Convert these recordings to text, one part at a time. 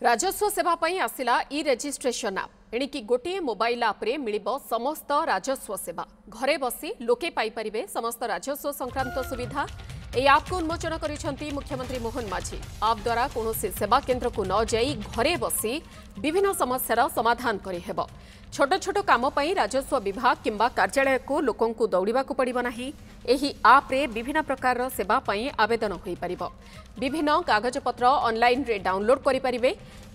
राजस्व सेवा पई आसिला ई रेजिस्ट्रेशन आप एणिकी गोटे मोबाइल आप्रे मिलिबो समस्त राजस्व सेवा घरे बसी लोके पाई परिबे समस्त राजस्व संक्रांत सुविधा। এই ଆପକୁ ଉନ୍ମୋଚନ କରିଛନ୍ତି ମୁଖ୍ୟମନ୍ତ୍ରୀ ମୋହନ ମାଝୀ। ଆପ୍ ଦ୍ୱାରା କୌଣସି ସେବା କେନ୍ଦ୍ରକୁ ନ ଯାଇ ଘରେ ବସି ବିଭିନ୍ନ ସମସ୍ୟାର ସମାଧାନ କରିହେବ। ଛୋଟ ଛୋଟ କାମ ପାଇଁ ରାଜସ୍ୱ ବିଭାଗ କିମ୍ବା କାର୍ଯ୍ୟାଳୟକୁ ଲୋକଙ୍କୁ ଦୌଡ଼ିବାକୁ ପଡ଼ିବ ନାହିଁ। ଏହି ଆପ୍ରେ ବିଭିନ୍ନ ପ୍ରକାରର ସେବା ପାଇଁ ଆବେଦନ ହୋଇପାରିବ। ବିଭିନ୍ନ କାଗଜପତ୍ର ଅନଲାଇନ୍ରେ ଡାଉନଲୋଡ୍ କରିପାରିବେ।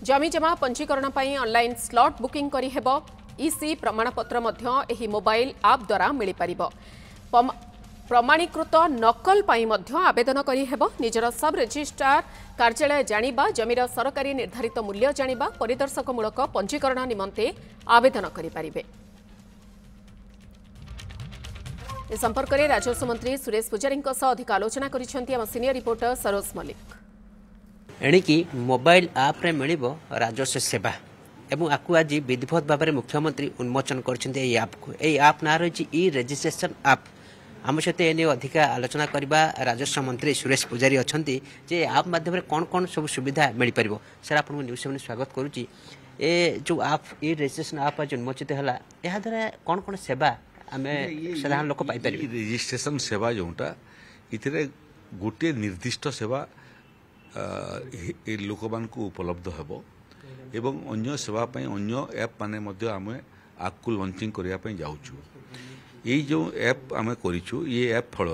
ଜମିଜମା ପଞ୍ଜୀକରଣ ପାଇଁ ଅନଲାଇନ୍ ସ୍ଲଟ୍ ବୁକିଂ କରିହେବ। ଇସି ପ୍ରମାଣପତ୍ର ମଧ୍ୟ ଏହି ମୋବାଇଲ ଆପ୍ ଦ୍ୱାରା ମିଳିପାରିବ। प्रमाणीकृत नकल पाई मध्य आवेदन करिहेब। निजर सब रजिस्ट्रार कार्यालय जानिबा जमीर सरकारी निर्धारित मूल्य जानिबा परिदर्शकमूलक पंजीकरण निमंते आवेदन करिपारिबे। ए संपर्क में राजस्व मंत्री सुरेश पुजारी अधिक आलोचना करिसेंती आम सीनियर रिपोर्टर सरोज मल्लिक। एणिकी मोबाइल आप रे मिलिबो राजस्व सेवा एवं आपको आज विधिवत भाव में मुख्यमंत्री उन्मोचन करछन्ते एई ऐप को। एई ऐप ना रही ई रजिस्ट्रेशन ऐप। आम सहित एने अधिक आलोचना करवा राजस्व मंत्री सुरेश पुजारी अच्छा जे आप माध्यम कौन कौन सब सुविधा मिल पार। सर आपको न्यूज सेवन स्वागत करुच्ची। ए जो आप ये रजिस्ट्रेशन आप आज उन्मोचित है यहाँ द्वारा कौन कौन सेवा आम साधारण लोक पाई पार। रजिस्ट्रेशन सेवा जोटा इतने गोटे निर्दिष्ट सेवा लोक मान उपलब्ध हेबो एवं अन्य सेवा अन्य ऐप माने मध्य आम आपको लॉन्चिंग करने जाऊँ। ये जो ऐप आम करूँ ये ऐप फल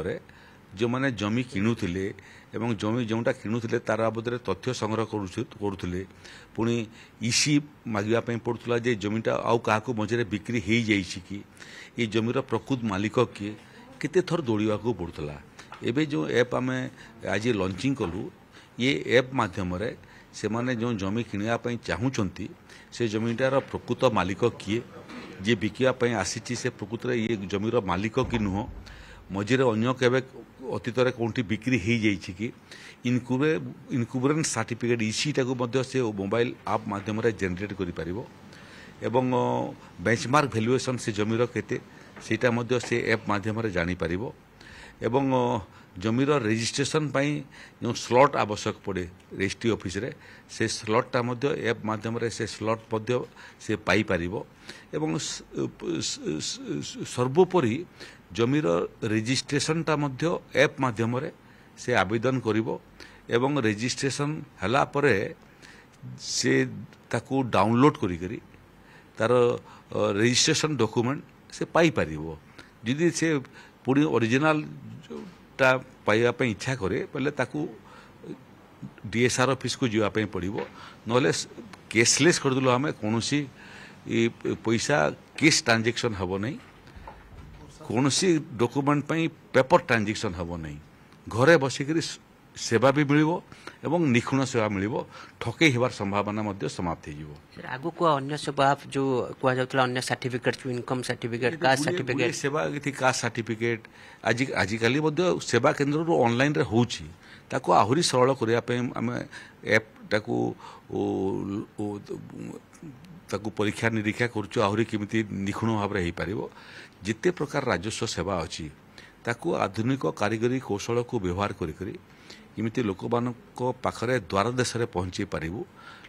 जो मैंने जमी किणुले एवं जमी जोटा किणुले तार बाबद तथ्य संग्रह करुले पुणी इसी मांगापी पड़ूला जे जमीटा आउ क्या मझे बिक्री हो जाइए कि ये जमीर प्रकृत मालिक किए केते थर दौड़ा पड़ूला। एवं जो ऐप आम आज लॉन्चिंग कलु ये ऐप मध्यम से माने जो जमी किणापी चाहूँगी से जमीटार प्रकृत मालिक किए जे बिकापी आसी से प्रकृत ये जमीर मालिक कि नुह मझे अन्य केवे अतीत कौटी बिक्री हो जाइए कि इनक्यूबरेंस सर्टिफिकेट इसीटा को से मोबाइल आप माध्यम जेनेट कर बेंचमार्क वैल्यूएशन से जमीर केते सेटा मध्य से ऐप माध्यम जापर एवं जमीर रजिस्ट्रेशन जो स्लॉट आवश्यक पड़े रजिस्ट्री ऑफिस रे से स्लॉटा ऐप माध्यम से स्लॉट से पाई पारिबो एवं सर्वोपरि जमीर रजिस्ट्रेशनटा ऐप माध्यम से आवेदन करिवो एवं रजिस्ट्रेशन हला परे से ताकू डाउनलोड करी तार रजिस्ट्रेशन डॉक्यूमेंट से पाई पारिबो। जदि से पूरी ओरिजिनल टा पाइबा इच्छा करे पहले ताकू डीएसआर ऑफिस को जावाई पड़ो ना कैशलेस करदेलु आम कौन पैसा कैश ट्रांजेक्शन हम नहीं कौन डॉक्यूमेंट पेपर ट्रांजेक्शन हम नहीं घरे बसिक सेवा भी मिलिबो एवं निखुण सेवा मिलिबो ठकई होवार संभावना समाप्त हो। आगु को अन्य सब आप जो कह जाउतला अन्य certificate income certificate caste certificate सेवा कास्ट सर्टिफिकेट आजिकल सेवा केन्द्र ऑनलाइन रे होउची ताको आहुरी सरल करिया पे आम ऐप ताको ताको परीक्षा निरीक्षा करूँ आहुरी केमिति निखुण भाव में हो पारिबो। जिते प्रकार राजस्व सेवा अच्छी ताको आधुनिक कारीगरी कौशल को व्यवहार करी इमिति लोक पाखरे द्वार देश में पहुँचे पारू।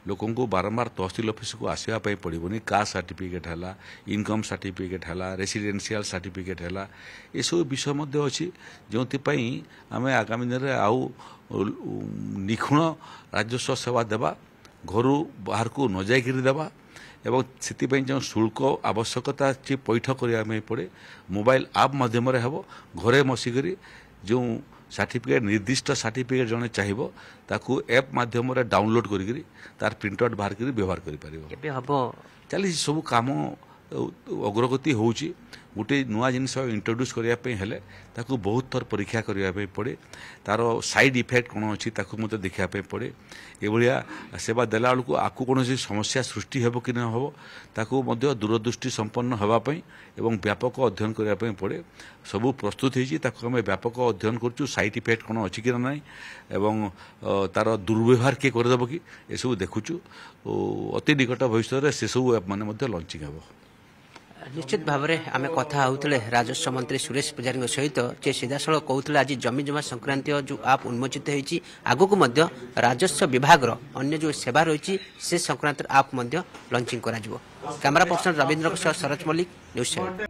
लोकों को बारंबार तहसील ऑफिस को आसवाई पड़ोनी कास्ट सर्टिफिकेट है इनकम सर्टिफिकेट है रेसिडेंशियल सर्टिफिकेट है ये सब विषय अच्छी जो आम आगामी दिन में आउ निखुण राजस्व सेवा देवा घर बाहर को न जाकि देवा एवं से जो शुल्क आवश्यकता पैठ करने पड़े मोबाइल आप माध्यम हम घरे बसिक जो सर्टिफिकेट निर्दिष्ट सर्टिफिकेट जड़े चाहिए ताकू ऐप माध्यम डाउनलोड करी तार प्रिंट आउट बाहर कर व्यवहार कर चली सब काम अग्रगति होची गोटे नुआ जिनस इंट्रोड्यूस करने हेले ताकू बहुत थर परीक्षा करने पड़े तार साइड इफेक्ट कौन अच्छी मत देखापी पड़े एभलिया सेवा देला बेलू आपको कौन समस्या सृष्टि हो कि न हो ताकू दूरदृष्टि संपन्न होगापी एवं व्यापक अध्ययन करने पड़े सबू प्रस्तुत होती आम व्यापक अध्ययन करूँ साइड इफेक्ट कौन अच्छी कि ना एवं तार दुर्व्यवहार किए करदेव कि यू देखुचु अति निकट भविष्य से सब मैंने लॉन्चिंग हे। निश्चित भाव में आम कथा होते राजस्व मंत्री सुरेश पूजारी सहित जे सीधासल कहते आज जमी जमा संक्रांत जो आप उन्मोचित होती आगक राजस्व विभाग अन्य जो सेवा रही से संक्रांत आप लंचिंग कर camera person Ravindra Saroj Mallick news 7।